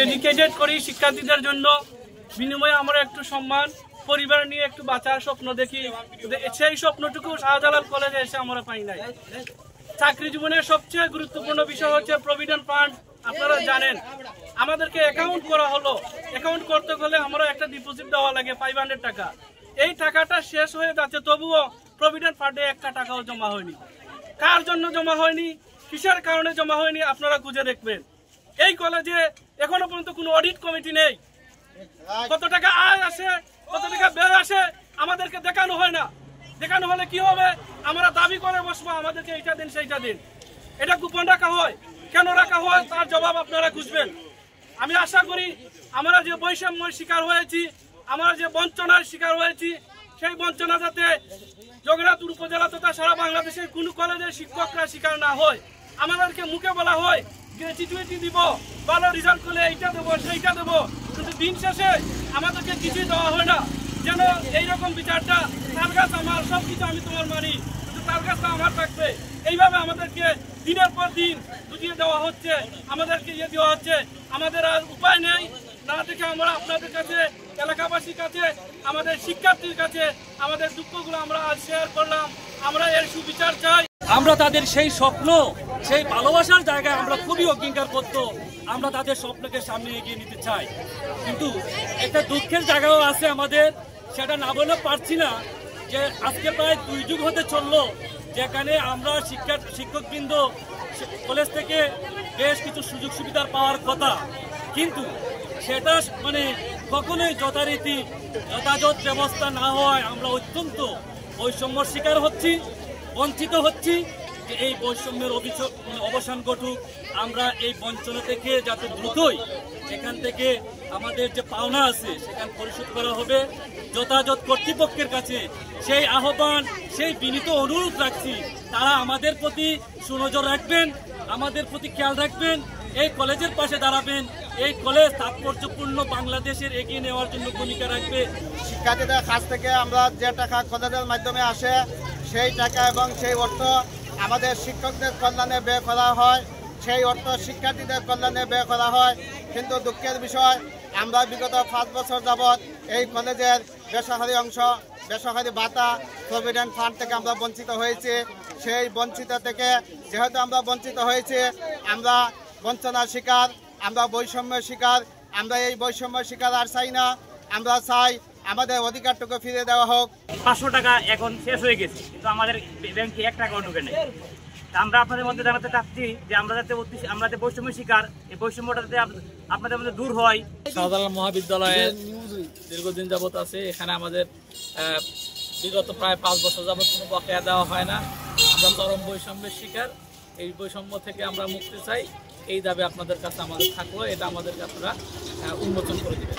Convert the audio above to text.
Educated করি শিক্ষার্থীদের জন্য, বিনিময়ে আমরা একটু সম্মান, পরিবার নিয়ে একটু বাঁচার স্বপ্ন দেখি। সেই স্বপ্নটুকু শাহজালাল কলেজে এসে আমরা পাই নাই। চাকরি জীবনের সবচেয়ে গুরুত্বপূর্ণ বিষয় হচ্ছে প্রভিডেন্ট ফান্ড। আপনারা জানেন আমাদেরকে অ্যাকাউন্ট করা হলো, অ্যাকাউন্ট করতে হলে আমরা একটা ডিপোজিট দেওয়া লাগে 500 টাকা। এই টাকাটা শেষ হয়ে যাচ্ছে, তবুও প্রভিডেন্ট ফান্ডে একটা টাকাও জমা হয়নি। কার জন্য জমা হয়নি, কিসের কারণে জমা হয়নি আপনারা খুঁজে দেখবেন। এই কলেজে এখনো পর্যন্ত কোনো অডিট কমিটি নেই। কত টাকা আয় আসে, কত টাকা ব্যয় আসে আমাদেরকে দেখানো হয় না। দেখানো হলে কি হবে, আমরা দাবি করে বসবো আমাদেরকে এইটা দিন সেইটা দিন। এটা গোপন রাখা হয়, কেন রাখা হয় তার জবাব আপনারা খুঁজবেন। আমি আশা করি আমরা যে বৈষম্যের শিকার হয়েছি, আমরা যে বঞ্চনার শিকার হয়েছি, সেই বঞ্চনা যাতে জগন্নাথপুর উপজেলা তথা সারা বাংলাদেশের কোনো কলেজের শিক্ষকরা শিকার না হয়। আমাদেরকে মুখে বলা হয় গ্র্যাচুইটি দিব, ভালো রেজাল্ট করলে এইটা দেবো সেইটা দেবো, কিন্তু দিন শেষে আমাদেরকে কিছুই দেওয়া হয় না। যেন এইরকম বিচারটা তার কাছে আমার সব কিছু আমি তোমার মানি, কিন্তু তার কাছে আমার থাকবে, এইভাবে আমাদেরকে দিনের পর দিন বুঝিয়ে দেওয়া হচ্ছে, আমাদেরকে ইয়ে দেওয়া হচ্ছে। আমাদের আর উপায় নেই, না থেকে আমরা আপনাদের কাছে, এলাকাবাসীর কাছে, আমাদের শিক্ষার্থীর কাছে আমাদের দুঃখগুলো আমরা আজ শেয়ার করলাম। আমরা এর সুবিচার চাই। আমরা তাদের সেই স্বপ্ন, সেই ভালোবাসার জায়গায় আমরা খুবই অঙ্গীকার করত, আমরা তাদের স্বপ্নকে সামনে এগিয়ে নিতে চাই। কিন্তু একটা দুঃখের জায়গাও আছে আমাদের, সেটা না বলে পারছি না যে আজকে প্রায় 2 যুগ হতে চললো যেখানে আমরা শিক্ষকবৃন্দ কলেজ থেকে বেশ কিছু সুযোগ সুবিধা পাওয়ার কথা, কিন্তু সেটা কখনোই যথারীতি যথাযথ ব্যবস্থা না হওয়ায় আমরা অত্যন্ত বৈষম্যর শিকার হচ্ছি, বঞ্চিত হচ্ছি। যে এই বৈষম্যের অবসান ঘটুক, আমরা এই বঞ্চনা থেকে যাতে দ্রুতই এখান থেকে আমাদের যে পাওনা আছে সেখানে পরিশোধ করা হবে। যথাযথ কর্তৃপক্ষের কাছে সেই আহ্বান, সেই বিনীত অনুরোধ রাখছি, তারা আমাদের প্রতি সুনজর রাখবেন, আমাদের প্রতি খেয়াল রাখবেন, এই কলেজের পাশে দাঁড়াবেন। এই কলেজ তাৎপর্যপূর্ণ বাংলাদেশের এগিয়ে নেওয়ার জন্য ভূমিকা রাখবে। শিক্ষার্থীদের কাছ থেকে আমরা যে টাকা কলেজের মাধ্যমে আসে সেই টাকা এবং সেই অর্থ আমাদের শিক্ষকদের কল্যাণে ব্যয় করা হয়, সেই অর্থ শিক্ষার্থীদের কল্যাণে ব্যয় করা হয়। কিন্তু দুঃখের বিষয়, আমরা বিগত 5 বছর যাবৎ এই কলেজের বেসরকারি অংশ, বেসরকারি ভাতা, প্রভিডেন্ট ফান্ড থেকে আমরা বঞ্চিত হয়েছি। সেই বঞ্চিত থেকে যেহেতু আমরা বঞ্চিত হয়েছি, আমরা বঞ্চনার শিকার, আমরা বৈষম্যের শিকার। আমরা এই বৈষম্যের শিকার আর চাই না। আমরা চাই আমাদের অধিকারটুকু ফিরে দেওয়া হোক। 500 টাকা এখন শেষ হয়ে গেছে, কিন্তু আমাদের ব্যাংকে 1 টাকাও ঢুকে নেই। আমরা আপনাদের মধ্যে জানাতে চাচ্ছি যে আমরা যে বৈষম্য শিকার, এই বৈষম্যটা যাতে আপনাদের মধ্যে দূর হয়। শাহজালাল মহাবিদ্যালয়ের দীর্ঘদিন যাবত আছে, এখানে আমাদের বিগত প্রায় 5 বছর যাবত কোনো বকেয়া দেওয়া হয় না। আমরা চরম বৈষম্যের শিকার, এই বৈষম্য থেকে আমরা মুক্তি চাই। এই দাবি আপনাদের কাছে আমাদের থাকলো, এটা আমাদেরকে আপনারা উন্মোচন করে দেবেন।